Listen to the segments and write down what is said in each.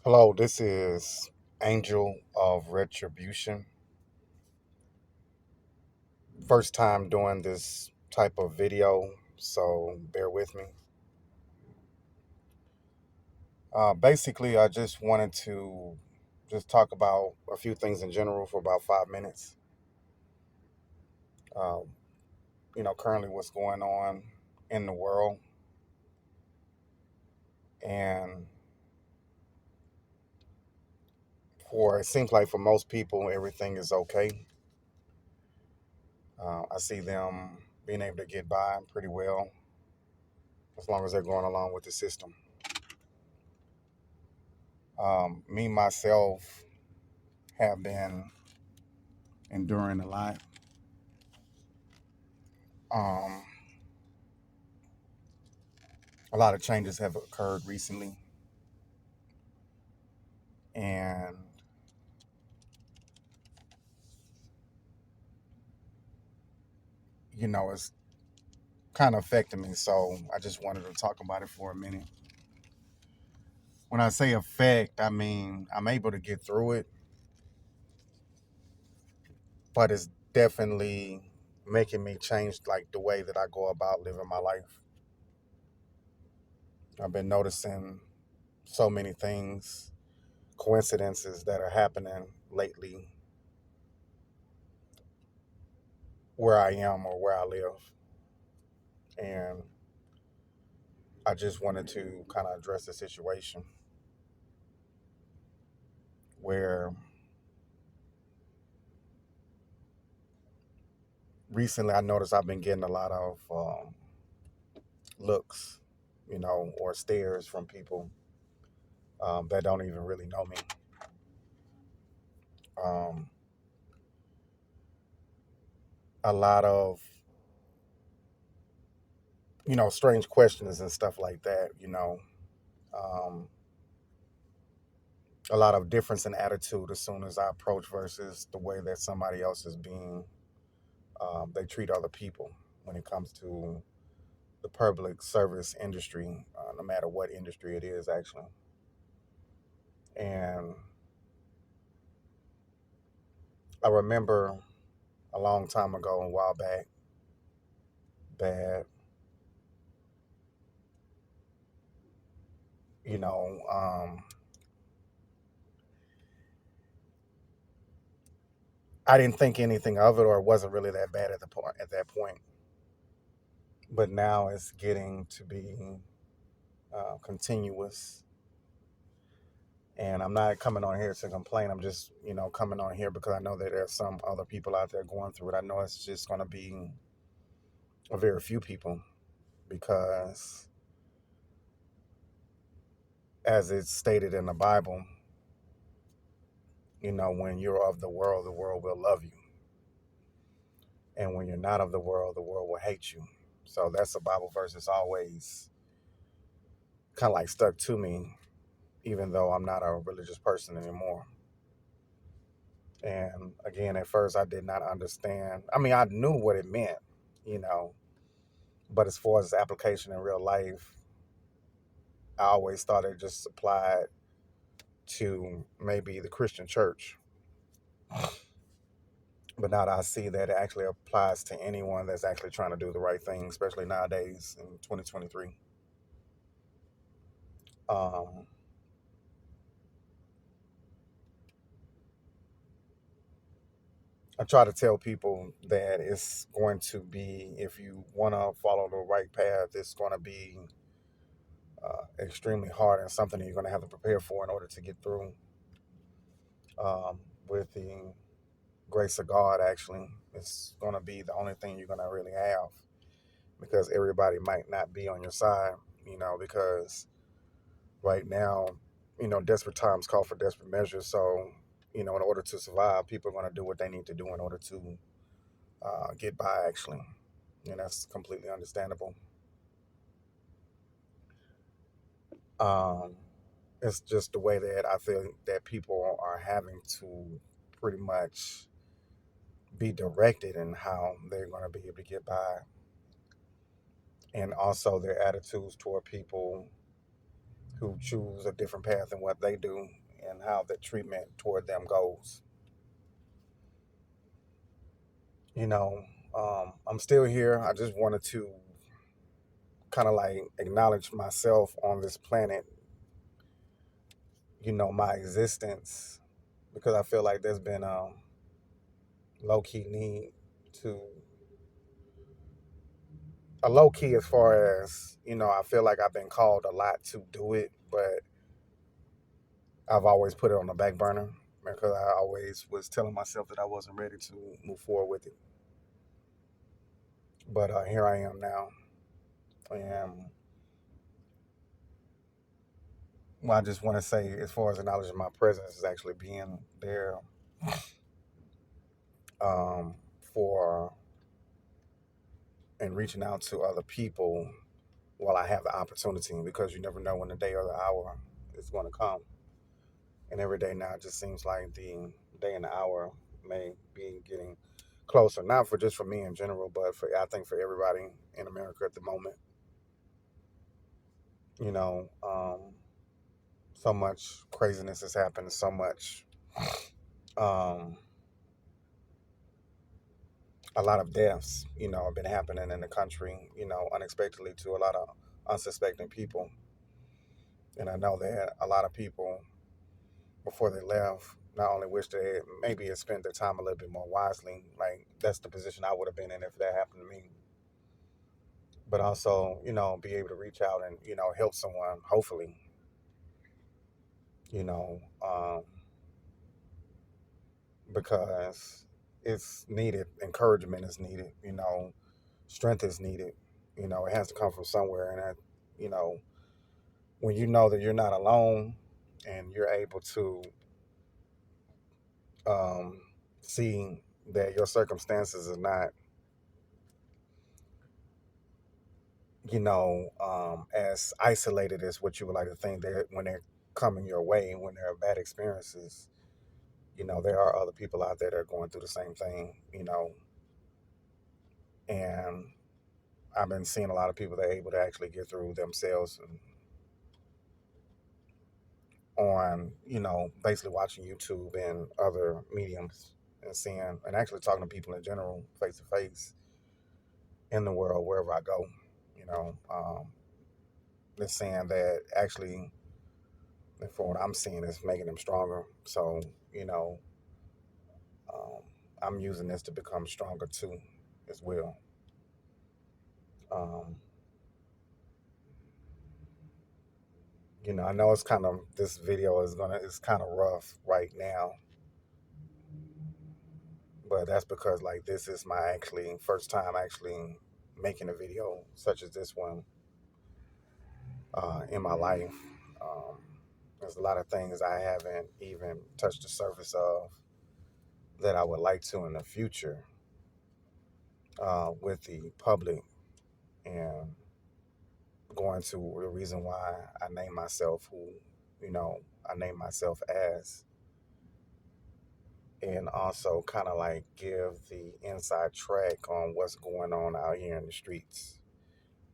Hello, this is Angel of Retribution. First time doing this type of video, so bear with me. Basically, I just wanted to just talk about a few things in general for about 5 minutes. Um, currently what's going on in the world, and for it seems like for most people everything is okay. I see them being able to get by pretty well as long as they're going along with the system. Me myself have been enduring a lot. Um, a lot of changes have occurred recently, and it's kind of affecting me. So I just wanted to talk about it for a minute. When I say affect, I mean I'm able to get through it, but it's definitely making me change like the way that I go about living my life. I've been noticing so many things, coincidences that are happening lately where I am or where I live, and I just wanted to kind of address the situation where recently I noticed I've been getting a lot of looks, or stares from people that don't even really know me. Um, a lot of, strange questions and stuff like that, um, a lot of difference in attitude as soon as I approach versus the way that somebody else is being, they treat other people when it comes to the public service industry, no matter what industry it is, actually. And I remember a long time ago, a while back, that you know, I didn't think anything of it, or it wasn't really that bad at that point. But now it's getting to be continuous, and I'm not coming on here to complain. I'm just coming on here because I know that there's some other people out there going through it. I know it's just going to be a very few people because, as it's stated in the Bible, when you're of the world will love you. And when you're not of the world will hate you. So that's a Bible verse that's always kind of like stuck to me, even though I'm not a religious person anymore. And again, at first I did not understand. I mean, I knew what it meant, you know, but as far as application in real life, I always thought it just applied to maybe the Christian church. But now that I see that it actually applies to anyone that's actually trying to do the right thing, especially nowadays in 2023. Um, I try to tell people that it's going to be, if you want to follow the right path, it's going to be extremely hard and something that you're going to have to prepare for in order to get through. With the grace of God, actually, it's going to be the only thing you're going to really have because everybody might not be on your side, because right now, desperate times call for desperate measures. So, in order to survive, people are going to do what they need to do in order to get by, actually. And that's completely understandable. Um, it's just the way that I feel that people are having to pretty much be directed in how they're going to be able to get by, and also their attitudes toward people who choose a different path than what they do and how the treatment toward them goes. You know, I'm still here. I just wanted to kind of like acknowledge myself on this planet, my existence, because I feel like there's been low key need to a low key as far as I feel like I've been called a lot to do it, but I've always put it on the back burner because I always was telling myself that I wasn't ready to move forward with it. But here I am now, and well, I just want to say, as far as acknowledging my presence, is actually being there um, for and reaching out to other people while I have the opportunity, because you never know when the day or the hour is going to come. And every day now it just seems like the day and the hour may be getting closer. Not for just for me in general, but for I think for everybody in America at the moment. You know, so much craziness has happened. So much, um, a lot of deaths. Have been happening in the country. Unexpectedly to a lot of unsuspecting people. And I know that a lot of people before they left not only wish they maybe had spent their time a little bit more wisely, like that's the position I would have been in if that happened to me, but also, be able to reach out and, help someone, hopefully, you know, um, because it's needed. Encouragement is needed, strength is needed. It has to come from somewhere. And, you know, when you know that you're not alone and you're able to um, see that your circumstances are not as isolated as what you would like to think, that when they're coming your way, when there are bad experiences, there are other people out there that are going through the same thing, and I've been seeing a lot of people that are able to actually get through themselves and on, basically watching YouTube and other mediums and seeing and actually talking to people in general face to face in the world, wherever I go, you know, um, they're saying that actually, and from what I'm seeing, is making them stronger. So, you know, um, I'm using this to become stronger too, as well. Um, I know it's kind of this video is kind of rough right now, but that's because like this is my actually first time actually making a video such as this one in my life. Um, there's a lot of things I haven't even touched the surface of that I would like to in the future with the public, and going to the reason why I named myself who, I named myself as, and also kind of like give the inside track on what's going on out here in the streets.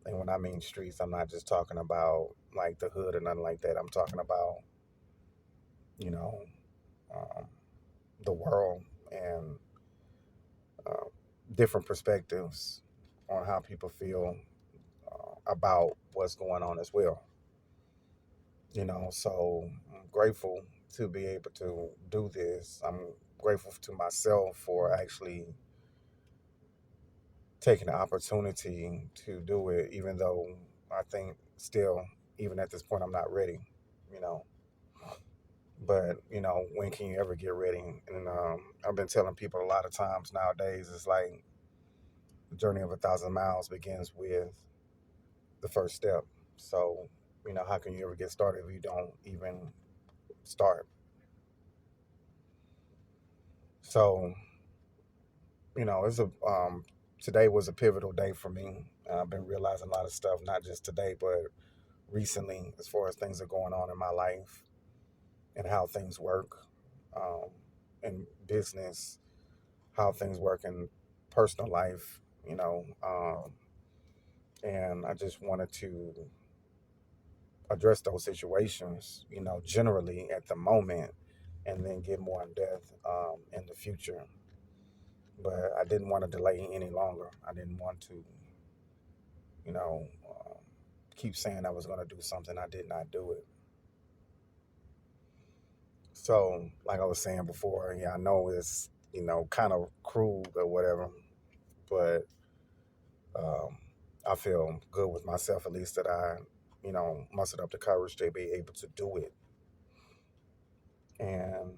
And when I mean streets, I'm not just talking about like the hood or nothing like that. I'm talking about, you know, um, the world and uh, different perspectives on how people feel about what's going on as well. So I'm grateful to be able to do this. I'm grateful to myself for actually taking the opportunity to do it, even though I think still, even at this point, I'm not ready, you know. But, when can you ever get ready? And I've been telling people a lot of times nowadays, it's like the journey of 1,000 miles begins with the first step. So, how can you ever get started if you don't even start? So, it's a today was a pivotal day for me. I've been realizing a lot of stuff, not just today, but recently, as far as things are going on in my life and how things work um, in business, how things work in personal life, and I just wanted to address those situations, generally at the moment, and then get more in depth in the future. But I didn't want to delay any longer. I didn't want to, keep saying I was going to do something. I did not do it. So, like I was saying before, yeah, I know it's, kind of cruel or whatever, but um, I feel good with myself, at least that I, mustered up the courage to be able to do it. And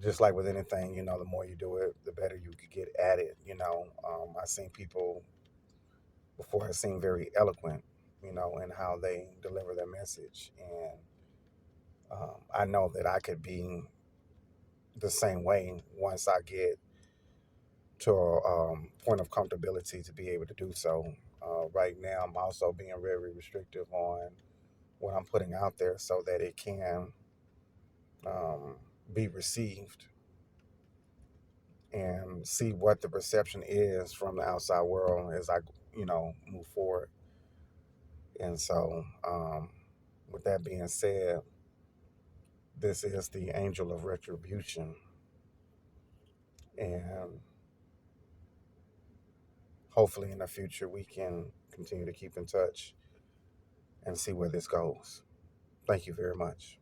just like with anything, the more you do it, the better you could get at it. I seen people before have seemed very eloquent, in how they deliver their message. And I know that I could be the same way once I get to a point of comfortability to be able to do so. Right now, I'm also being very restrictive on what I'm putting out there so that it can um, be received and see what the perception is from the outside world as I, move forward. And so, with that being said, this is the angel of retribution. And hopefully in the future, we can continue to keep in touch and see where this goes. Thank you very much.